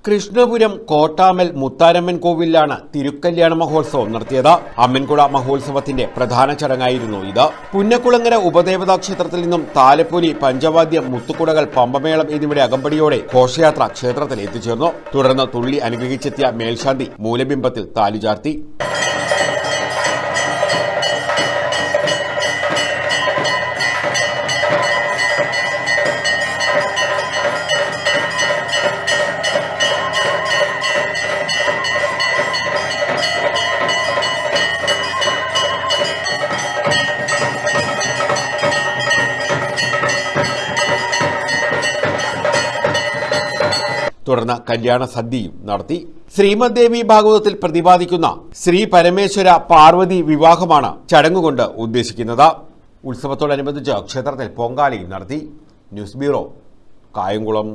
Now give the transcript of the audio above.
കൃഷ്ണപുരം കോട്ടാമൽ മുത്താരമ്മൻ കോവിലാണ് തിരുക്കല്യാണ മഹോത്സവം നടത്തിയത്. അമ്മൻകുള മഹോത്സവത്തിന്റെ പ്രധാന ചടങ്ങായിരുന്നു ഇത്. പുന്നക്കുളങ്ങര ഉപദേവതാ ക്ഷേത്രത്തിൽ നിന്നും താലപ്പൊലി, പഞ്ചവാദ്യം, മുത്തുകുടകൾ, പമ്പമേളം എന്നിവയുടെ അകമ്പടിയോടെ ഘോഷയാത്ര ക്ഷേത്രത്തിൽ എത്തിച്ചേർന്നു. തുടർന്ന് തുള്ളി അനുഗ്രഹിച്ചെത്തിയ മേൽശാന്തി മൂലബിംബത്തിൽ താലിചാർത്തി. തുടർന്ന് കല്യാണ സദ്യയും നടത്തി. ശ്രീമദ് ദേവി ഭാഗവതത്തിൽ പ്രതിപാദിക്കുന്ന ശ്രീ പരമേശ്വര പാർവതി വിവാഹമാണ് ചടങ്ങുകൊണ്ട് ഉദ്ദേശിക്കുന്നത്. ഉത്സവത്തോടനുബന്ധിച്ച് ക്ഷേത്രത്തിൽ പൊങ്കാലയും നടത്തി. News bureau, Kayamkulam.